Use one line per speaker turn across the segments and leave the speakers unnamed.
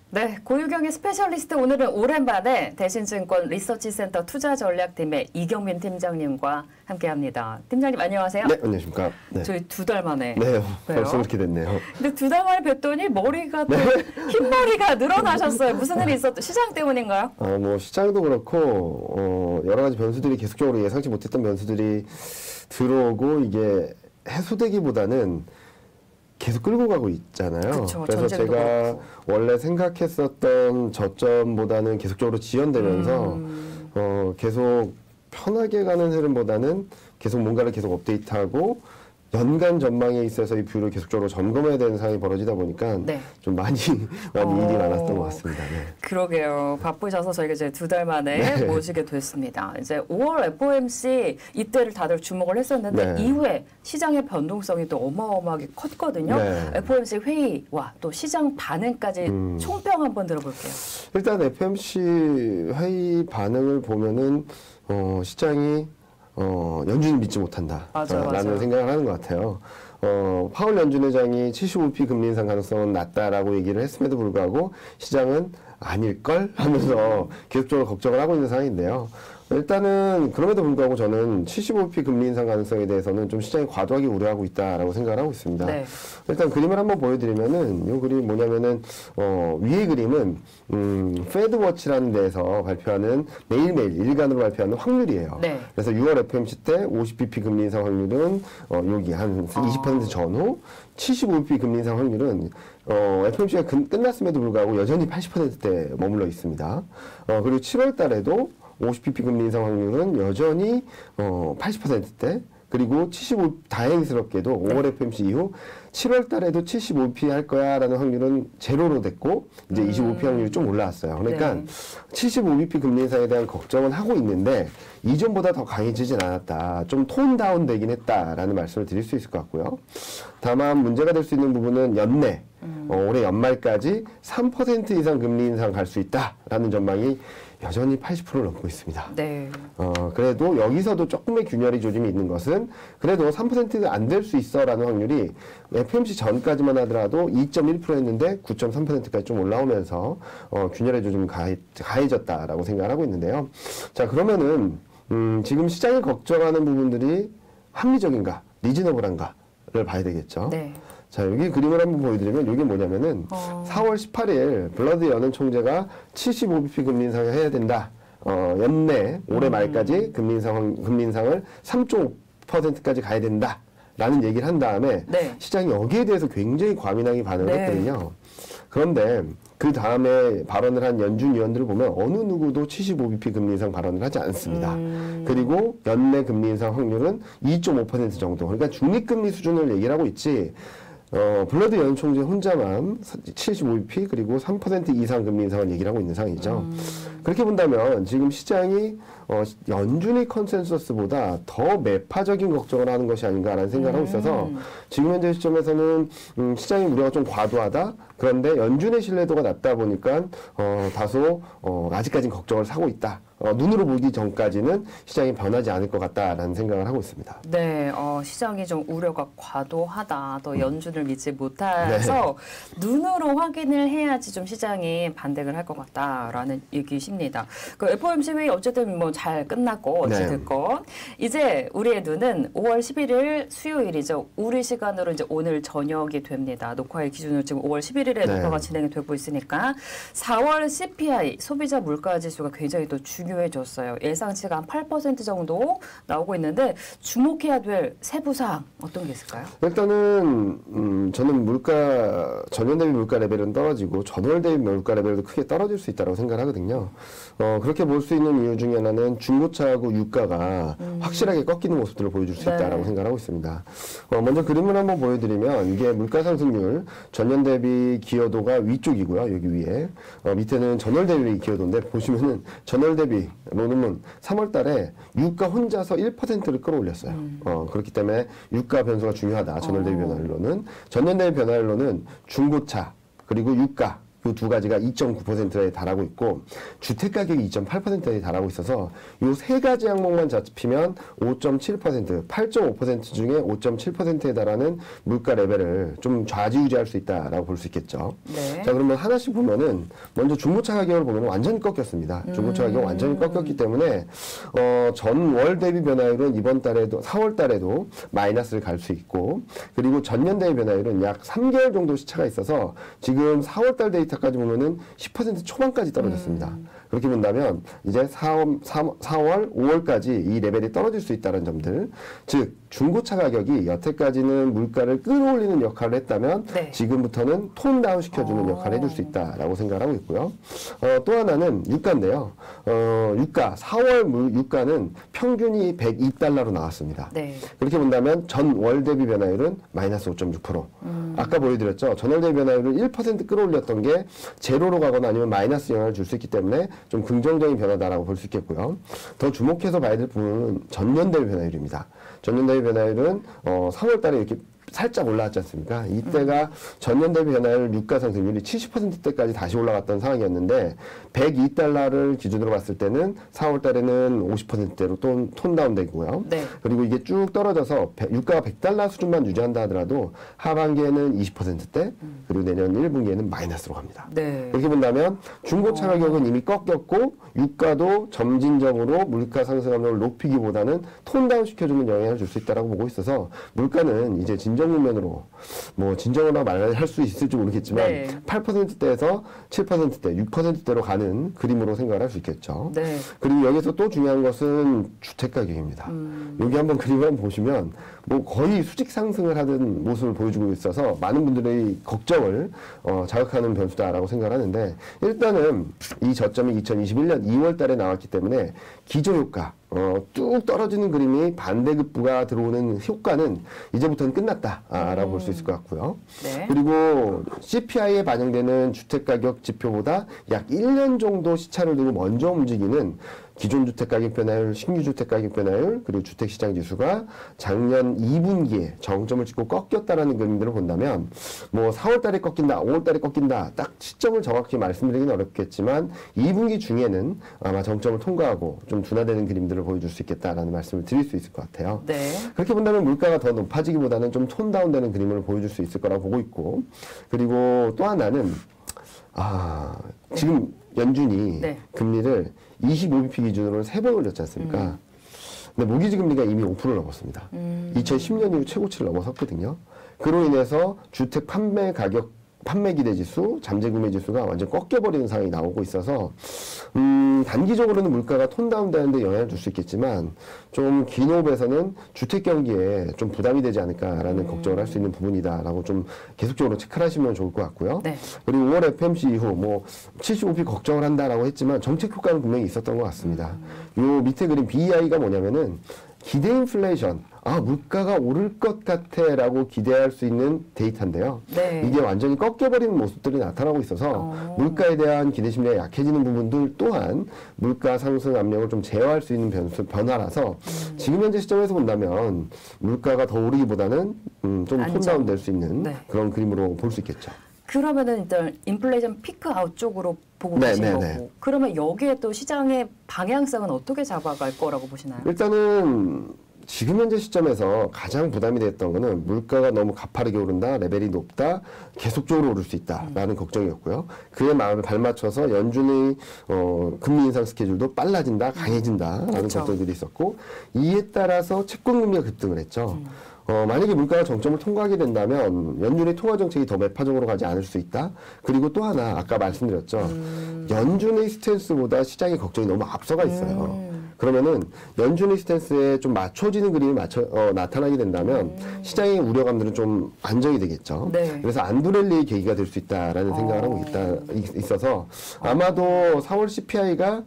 네, 고유경의 스페셜리스트 오늘은 오랜만에 대신증권 리서치센터 투자전략팀의 이경민 팀장님과 함께합니다. 팀장님 안녕하세요.
네, 안녕하십니까. 네.
저희 2달 만에
네,
봬요.
벌써 그렇게 됐네요.
근데 2달 만에 뵀더니 머리가 또 흰머리가 늘어나셨어요. 무슨 일이 있었죠? 시장 때문인가요?
뭐 시장도 그렇고 여러 가지 변수들이 계속적으로 예상치 못했던 변수들이 들어오고 이게 해소되기보다는 계속 끌고 가고 있잖아요.
그쵸,
그래서 제가
그렇고.
원래 생각했었던 저점보다는 계속적으로 지연되면서 계속 편하게 가는 흐름보다는 계속 뭔가를 계속 업데이트하고 연간 전망에 있어서 이 뷰를 계속적으로 점검해야 되는 상황이 벌어지다 보니까
네.
좀 많이 일이 많았던 것 같습니다. 네.
그러게요. 바쁘셔서 저희가 이제 2달 만에 모시게 됐습니다. 이제 5월 FOMC 이때를 다들 주목을 했었는데
네.
이후에 시장의 변동성이 또 어마어마하게 컸거든요.
네.
FOMC 회의와 또 시장 반응까지 총평 한번 들어볼게요.
일단 FOMC 회의 반응을 보면은 시장이 연준을 믿지 못한다 라는 생각을 하는 것 같아요. 파월 연준 의장이 75p 금리 인상 가능성은 낮다라고 얘기를 했음에도 불구하고 시장은 아닐걸 하면서 계속적으로 걱정을 하고 있는 상황인데요. 일단은 그럼에도 불구하고 저는 75p 금리 인상 가능성에 대해서는 좀 시장이 과도하게 우려하고 있다라고 생각을 하고 있습니다.
네.
일단 그림을 한번 보여드리면은 이 그림이 뭐냐면은 위의 그림은 페드워치라는 데에서 발표하는 매일매일 일간으로 발표하는 확률이에요.
네.
그래서 6월 FOMC 때 50bp 금리 인상 확률은 여기 한 20% 전후, 75bp 금리 인상 확률은 FOMC가 끝났음에도 불구하고 여전히 80%대 머물러 있습니다. 그리고 7월 달에도 50bp 금리 인상 확률은 여전히 80%대, 그리고 다행스럽게도 5월 FOMC 이후 7월 달에도 75p 할 거야 라는 확률은 제로로 됐고 이제 25p 확률이 좀 올라왔어요. 그러니까
네.
75bp 금리 인상에 대한 걱정은 하고 있는데 이전보다 더 강해지진 않았다. 좀 톤 다운 되긴 했다라는 말씀을 드릴 수 있을 것 같고요. 다만 문제가 될 수 있는 부분은 연내 올해 연말까지 3% 이상 금리 인상 갈 수 있다라는 전망이 여전히 80%를 넘고 있습니다.
네.
그래도 여기서도 조금의 균열이 조짐이 있는 것은 그래도 3%가 안 될 수 있어라는 확률이 FOMC 전까지만 하더라도 2.1%였는데 9.3%까지 좀 올라오면서 균열의 조짐이 가해졌다라고 생각을 하고 있는데요. 자, 그러면은 지금 시장이 걱정하는 부분들이 합리적인가, 리즈너블한가를 봐야 되겠죠.
네.
자, 여기 그림을 한번 보여드리면 이게 뭐냐면은 4월 18일 블러드 연은 총재가 75bp 금리 인상을 해야 된다. 연내 올해 말까지 금리 인상을 3.5%까지 가야 된다. 라는 얘기를 한 다음에
네.
시장이 여기에 대해서 굉장히 과민하게 반응을
네.
했거든요. 그런데 그 다음에 발언을 한 연준 위원들을 보면 어느 누구도 75bp 금리 인상 발언을 하지 않습니다. 그리고 연내 금리 인상 확률은 2.5% 정도. 그러니까 중립금리 수준을 얘기를 하고 있지 블러드 연 총재 혼자만 75bp 그리고 3% 이상 금리 인상을 얘기를 하고 있는 상황이죠. 그렇게 본다면 지금 시장이 연준의 컨센서스보다 더 매파적인 걱정을 하는 것이 아닌가라는 생각을 하고 있어서 지금 현재 시점에서는 시장의 우려가 좀 과도하다. 그런데 연준의 신뢰도가 낮다 보니까 다소 아직까지는 걱정을 사고 있다. 눈으로 보기 전까지는 시장이 변하지 않을 것 같다라는 생각을 하고 있습니다.
네, 시장이 좀 우려가 과도하다, 또 연준을 믿지 못해서 눈으로 확인을 해야지 좀 시장이 반등을 할 것 같다라는 얘기십니다. 그 FOMC 회의 어쨌든 뭐 잘 끝났고 어찌됐건 이제 우리의 눈은 5월 11일 수요일이죠. 우리 시간으로 이제 오늘 저녁이 됩니다. 녹화일 기준으로 지금 5월 11일에 녹화가 진행이 되고 있으니까 4월 CPI 소비자 물가 지수가 굉장히 또 중요해졌어요. 예상치가 한 8% 정도 나오고 있는데 주목해야 될 세부 사항 어떤 게 있을까요?
일단은 저는 전년 대비 물가 레벨은 떨어지고 전월 대비 물가 레벨도 크게 떨어질 수 있다고 생각을 하거든요. 그렇게 볼 수 있는 이유 중에 하나는 중고차하고 유가가 확실하게 꺾이는 모습들을 보여줄 수 있다라고 생각을 하고 있습니다. 먼저 그림을 한번 보여드리면 이게 물가 상승률 전년 대비 기여도가 위쪽이고요. 여기 위에 밑에는 전월 대비 기여도인데 보시면은 전월 대비로는 3월 달에 유가 혼자서 1%를 끌어올렸어요. 그렇기 때문에 유가 변수가 중요하다. 전월 대비 변화율로는 전년 대비 변화율로는 중고차 그리고 유가 이 두 가지가 2.9%에 달하고 있고 주택 가격이 2.8%에 달하고 있어서 이 세 가지 항목만 잡히면 5.7%, 8.5% 중에 5.7%에 달하는 물가 레벨을 좀 좌지우지할 수 있다라고 볼 수 있겠죠.
네.
자, 그러면 하나씩 보면은 먼저 중고차 가격을 보면 완전히 꺾였습니다. 중고차 가격 완전히 꺾였기 때문에 전월 대비 변화율은 이번 달에도 4월 달에도 마이너스를 갈 수 있고 그리고 전년 대비 변화율은 약 3개월 정도 시차가 있어서 지금 4월 달 데이터까지 보면은 10% 초반까지 떨어졌습니다. 그렇게 본다면 이제 4월, 5월까지 이 레벨이 떨어질 수 있다는 점들, 즉 중고차 가격이 여태까지는 물가를 끌어올리는 역할을 했다면
네.
지금부터는 톤 다운 시켜주는 역할을 해줄 수 있다라고 생각하고 있고요. 또 하나는 유가인데요. 유가 4월 유가는 평균이 102달러로 나왔습니다.
네.
그렇게 본다면 전월 대비 변화율은 마이너스 5.6%. 아까 보여드렸죠. 전월 대비 변화율을 1% 끌어올렸던 게 제로로 가거나 아니면 마이너스 영향을 줄 수 있기 때문에 좀 긍정적인 변화다라고 볼 수 있겠고요. 더 주목해서 봐야 될 부분은 전년 대비 변화율입니다. 전년 대비 변화율은 3월 달에 이렇게 살짝 올라왔지 않습니까? 이때가 전년 대비 변화율 유가 상승률이 70%대까지 다시 올라갔던 상황이었는데 102달러를 기준으로 봤을 때는 4월 달에는 50%대로 톤 다운되고요.
네.
그리고 이게 쭉 떨어져서 유가가 100달러 수준만 유지한다 하더라도 하반기에는 20%대 그리고 내년 1분기에는 마이너스로 갑니다.
네.
이렇게 본다면 중고차 가격은 이미 꺾였고 유가도 점진적으로 물가 상승 압력을 높이기보다는 톤 다운 시켜주는 영향을 줄 수 있다고 보고 있어서 물가는 이제 진정 국면으로 뭐 진정으로 말할 수 있을지 모르겠지만
네.
8%대에서 7%대, 6%대로 가는 그림으로 생각을 할 수 있겠죠.
네.
그리고 여기서 또 중요한 것은 주택 가격입니다. 여기 한번 그림을 한번 보시면 뭐 거의 수직 상승을 하는 모습을 보여주고 있어서 많은 분들의 걱정을 자극하는 변수다라고 생각을 하는데 일단은 이 저점이 2021년 2월 달에 나왔기 때문에 기저효과 뚝 떨어지는 그림이 반대급부가 들어오는 효과는 이제부터는 끝났다라고 볼 수 있을 것 같고요.
네.
그리고 CPI에 반영되는 주택가격 지표보다 약 1년 정도 시차를 두고 먼저 움직이는 기존 주택가격 변화율, 신규 주택가격 변화율, 그리고 주택시장 지수가 작년 2분기에 정점을 찍고 꺾였다라는 그림들을 본다면 뭐 4월 달에 꺾인다, 5월 달에 꺾인다 딱 시점을 정확히 말씀드리기는 어렵겠지만 2분기 중에는 아마 정점을 통과하고 좀 둔화되는 그림들을 보여줄 수 있겠다라는 말씀을 드릴 수 있을 것 같아요.
네.
그렇게 본다면 물가가 더 높아지기보다는 좀 톤 다운되는 그림을 보여줄 수 있을 거라고 보고 있고 그리고 또 하나는 지금 연준이
네.
금리를 25bp 기준으로 3번 올렸지 않습니까? 근데 모기지 금리가 이미 5%를 넘었습니다. 2010년 이후 최고치를 넘어섰거든요. 그로 인해서 주택 판매 기대 지수, 잠재 구매 지수가 완전 꺾여버리는 상황이 나오고 있어서 단기적으로는 물가가 톤 다운되는데 영향을 줄 수 있겠지만 좀 긴 호흡에서는 주택 경기에 좀 부담이 되지 않을까라는 걱정을 할 수 있는 부분이다라고 좀 계속적으로 체크를 하시면 좋을 것 같고요.
네.
그리고 5월 FMC 이후 뭐 75p 걱정을 한다라고 했지만 정책 효과는 분명히 있었던 것 같습니다. 요 밑에 그린 BEI가 뭐냐면은 기대 인플레이션, 물가가 오를 것 같아라고 기대할 수 있는 데이터인데요.
네.
이게 완전히 꺾여버리는 모습들이 나타나고 있어서 물가에 대한 기대 심리가 약해지는 부분들 또한 물가 상승 압력을 좀 제어할 수 있는 변화라서 지금 현재 시점에서 본다면 물가가 더 오르기보다는 좀 톤다운 될 수 있는
네.
그런 그림으로 볼 수 있겠죠.
그러면은 일단 인플레이션 피크 아웃 쪽으로 보고
네,
계신
네,
거고
네.
그러면 여기에 또 시장의 방향성은 어떻게 잡아갈 거라고 보시나요?
일단은 지금 현재 시점에서 가장 부담이 됐던 거는 물가가 너무 가파르게 오른다, 레벨이 높다, 계속적으로 오를 수 있다라는 걱정이었고요. 그에 마음을 발맞춰서 연준의 금리 인상 스케줄도 빨라진다, 강해진다라는
그렇죠.
걱정들이 있었고 이에 따라서 채권 금리가 급등을 했죠. 만약에 물가가 정점을 통과하게 된다면 연준의 통화 정책이 더 매파적으로 가지 않을 수 있다. 그리고 또 하나 아까 말씀드렸죠. 연준의 스탠스보다 시장의 걱정이 너무 앞서가 있어요. 그러면은 연준의 스탠스에 좀 맞춰지는 그림이 나타나게 된다면 시장의 우려감들은 좀 안정이 되겠죠.
네.
그래서 안드렐리의 계기가 될 수 있다라는 생각을 하고 있어서 아마도 4월 CPI가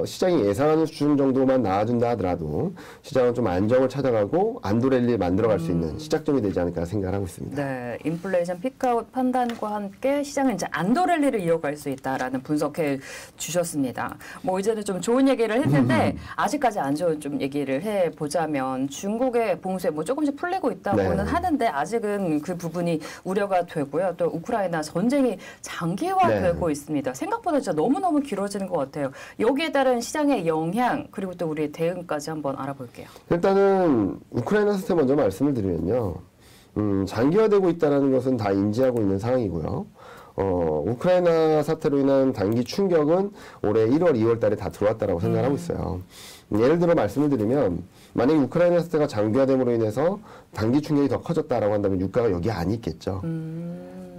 시장이 예상하는 수준 정도만 나아준다 하더라도 시장은 좀 안정을 찾아가고 안도랠리를 만들어갈 수 있는 시작점이 되지 않을까 생각을 하고 있습니다.
네, 인플레이션 피크아웃 판단과 함께 시장은 이제 안도랠리를 이어갈 수 있다라는 분석해 주셨습니다. 뭐 이제는 좀 좋은 얘기를 했는데 아직까지 안 좋은 좀 얘기를 해 보자면 중국의 봉쇄 뭐 조금씩 풀리고 있다고는
네.
하는데 아직은 그 부분이 우려가 되고요. 또 우크라이나 전쟁이 장기화되고
네.
있습니다. 생각보다 진짜 너무너무 길어지는 것 같아요. 여기에 따른 시장의 영향 그리고 또 우리의 대응까지 한번 알아볼게요.
일단은 우크라이나 사태 먼저 말씀을 드리면요. 장기화되고 있다는 것은 다 인지하고 있는 상황이고요. 우크라이나 사태로 인한 단기 충격은 올해 1월, 2월 달에 다 들어왔다라고 생각하고 있어요. 예를 들어 말씀을 드리면 만약에 우크라이나 사태가 장기화됨으로 인해서 단기 충격이 더 커졌다라고 한다면 유가가 여기 안 있겠죠.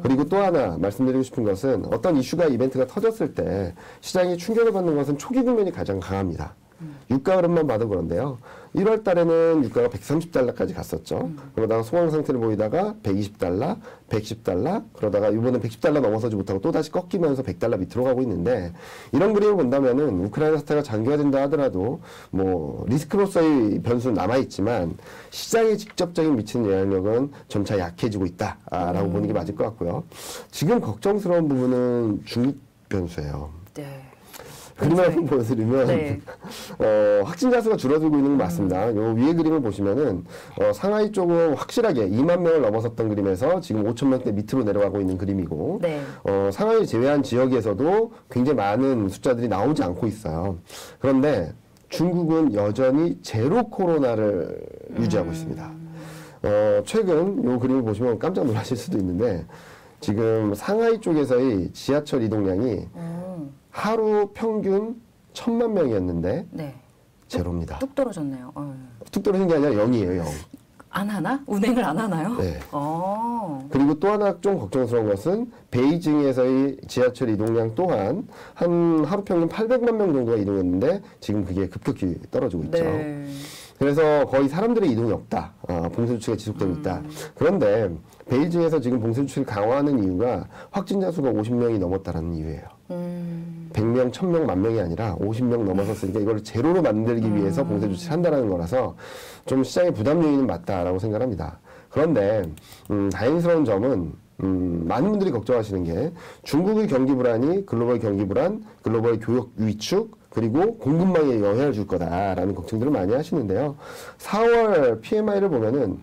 그리고 또 하나 말씀드리고 싶은 것은 어떤 이슈가 이벤트가 터졌을 때 시장이 충격을 받는 것은 초기 국면이 가장 강합니다. 유가 흐름만 봐도 그런데요. 1월 달에는 유가가 130달러까지 갔었죠. 그러다가 소강 상태를 보이다가 120달러, 110달러, 그러다가 이번엔 110달러 넘어서지 못하고 또 다시 꺾이면서 100달러 밑으로 가고 있는데 이런 그림을 본다면은 우크라이나 사태가 장기화된다 하더라도 뭐 리스크로서의 변수는 남아있지만 시장에 직접적인 미치는 영향력은 점차 약해지고 있다라고 보는 게 맞을 것 같고요. 지금 걱정스러운 부분은 중국 변수예요.
네.
그림을 한번 보여드리면
네.
확진자 수가 줄어들고 있는 건 맞습니다. 요 위에 그림을 보시면은 상하이 쪽은 확실하게 2만 명을 넘어섰던 그림에서 지금 5천 명대 밑으로 내려가고 있는 그림이고
네.
상하이 제외한 지역에서도 굉장히 많은 숫자들이 나오지 않고 있어요. 그런데 중국은 여전히 제로 코로나를 유지하고 있습니다. 최근 요 그림을 보시면 깜짝 놀라실 수도 있는데 지금 상하이 쪽에서의 지하철 이동량이 하루 평균 1,000만 명이었는데
네.
제로입니다.
뚝 떨어졌네요.
뚝 떨어진 게 아니라 0이에요, 0.
안 하나? 운행을 안 하나요?
네.
어.
그리고 또 하나 좀 걱정스러운 것은 베이징에서의 지하철 이동량 또한 한 하루 평균 800만 명 정도가 이동했는데 지금 그게 급격히 떨어지고 있죠.
네.
그래서 거의 사람들의 이동이 없다. 봉쇄 조치가 지속되고 있다. 그런데 베이징에서 지금 봉쇄 조치를 강화하는 이유가 확진자 수가 50명이 넘었다는 이유예요. 100명, 1000명, 10,000명이 아니라 50명 넘어섰으니까 이걸 제로로 만들기 위해서 봉쇄 조치를 한다는 거라서 좀 시장의 부담 요인은 맞다라고 생각합니다. 그런데 다행스러운 점은 많은 분들이 걱정하시는 게 중국의 경기 불안이 글로벌 경기 불안, 글로벌 교역 위축, 그리고 공급망에 영향을 줄 거다라는 걱정들을 많이 하시는데요. 4월 PMI를 보면은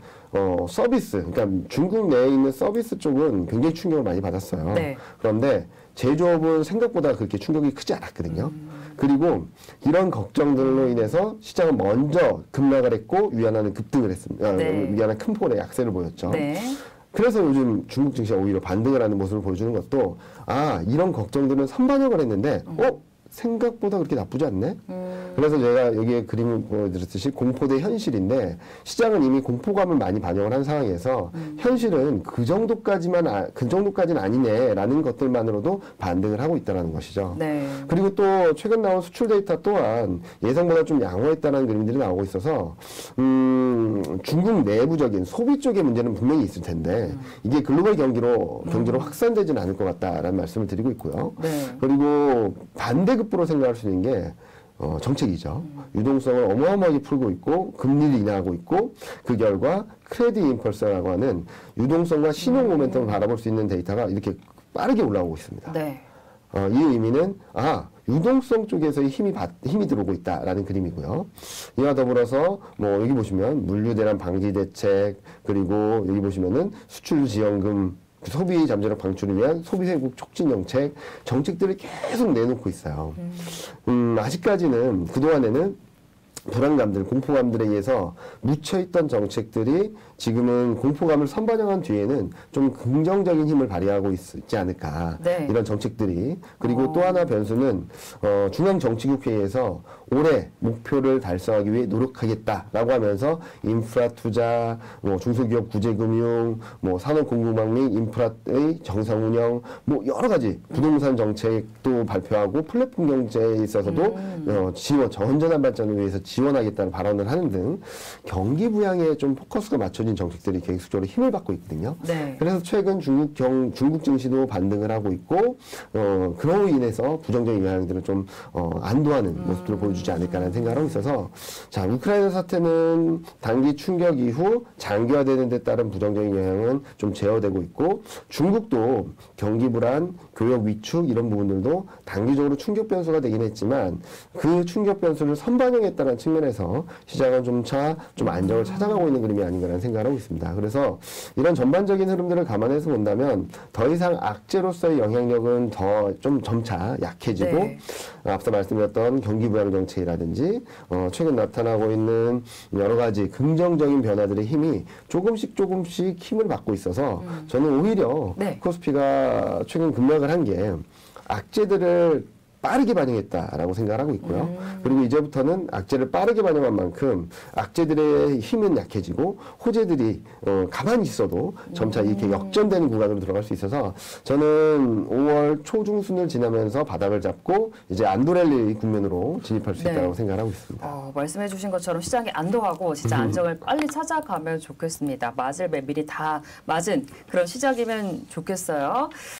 서비스, 그러니까 중국 내에 있는 서비스 쪽은 굉장히 충격을 많이 받았어요.
네.
그런데 제조업은 생각보다 그렇게 충격이 크지 않았거든요. 그리고 이런 걱정들로 인해서 시장은 먼저 급락을 했고 위안화는 급등을 했습니다.
네.
위안화 큰 폭의 약세를 보였죠.
네.
그래서 요즘 중국 증시가 오히려 반등을 하는 모습을 보여주는 것도 이런 걱정들은 선반영을 했는데 생각보다 그렇게 나쁘지 않네? 그래서 제가 여기에 그림을 보여드렸듯이 공포 대 현실인데 시장은 이미 공포감을 많이 반영을 한 상황에서 현실은 그 정도까지는 아니네라는 것들만으로도 반등을 하고 있다는 것이죠.
네.
그리고 또 최근 나온 수출 데이터 또한 예상보다 좀 양호했다는 그림들이 나오고 있어서 중국 내부적인 소비 쪽의 문제는 분명히 있을 텐데 이게 글로벌 경기로 확산되지는 않을 것 같다라는 말씀을 드리고 있고요.
네.
그리고 반대급부로 생각할 수 있는 게 정책이죠. 유동성을 어마어마하게 풀고 있고 금리를 인하하고 있고 그 결과 크레딧 임펄스라고 하는 유동성과 신용 모멘텀을 바라볼 수 있는 데이터가 이렇게 빠르게 올라오고 있습니다.
네.
이 의미는 유동성 쪽에서의 힘이 들어오고 있다라는 그림이고요. 이와 더불어서 뭐 여기 보시면 물류 대란 방지 대책 그리고 여기 보시면은 수출 지원금 소비 잠재력 방출을 위한 소비 회복 촉진 정책들을 계속 내놓고 있어요. 아직까지는 그동안에는 불안감들, 공포감들에 의해서 묻혀있던 정책들이 지금은 공포감을 선반영한 뒤에는 좀 긍정적인 힘을 발휘하고 있지 않을까.
네.
이런 정책들이. 그리고 또 하나 변수는 중앙정치국회의에서 올해 목표를 달성하기 위해 노력하겠다라고 하면서 인프라 투자, 중소기업 구제금융, 산업공급망 및 인프라의 정상 운영, 여러 가지 부동산 정책도 발표하고 플랫폼 경제에 있어서도 지원, 건전한 발전을 위해서 지원하겠다는 발언을 하는 등 경기 부양에 좀 포커스가 맞춰지고 정부진 정책들이 계속적으로 힘을 받고 있거든요.
네.
그래서 최근 중국 증시도 반등을 하고 있고 그로 인해서 부정적인 영향들을 좀 안도하는 모습들을 보여주지 않을까라는 생각을 하고 있어서 자 우크라이나 사태는 단기 충격 이후 장기화되는 데 따른 부정적인 영향은 좀 제어되고 있고 중국도 경기 불안, 교역 위축 이런 부분들도 단기적으로 충격 변수가 되긴 했지만 그 충격 변수를 선반영했다는 측면에서 시장은 좀 안정을 찾아가고 있는 그림이 아닌가라는 생각을 하고 있습니다. 그래서 이런 전반적인 흐름들을 감안해서 본다면 더 이상 악재로서의 영향력은 더 좀 점차 약해지고
네.
앞서 말씀드렸던 경기 부양 정책이라든지 최근 나타나고 있는 여러 가지 긍정적인 변화들의 힘이 조금씩 힘을 받고 있어서 저는 오히려
네.
코스피가 최근 급락을 한 게 악재들을 빠르게 반영했다라고 생각을 하고 있고요. 그리고 이제부터는 악재를 빠르게 반영한 만큼 악재들의 힘은 약해지고 호재들이 가만히 있어도 점차 이렇게 역전되는 구간으로 들어갈 수 있어서 저는 5월 초중순을 지나면서 바닥을 잡고 이제 안도랠리 국면으로 진입할 수
네.
있다고 생각을 하고 있습니다.
말씀해 주신 것처럼 시장이 안도하고 진짜 안정을 빨리 찾아가면 좋겠습니다. 맞을 매 미리 다 맞은 그런 시작이면 좋겠어요.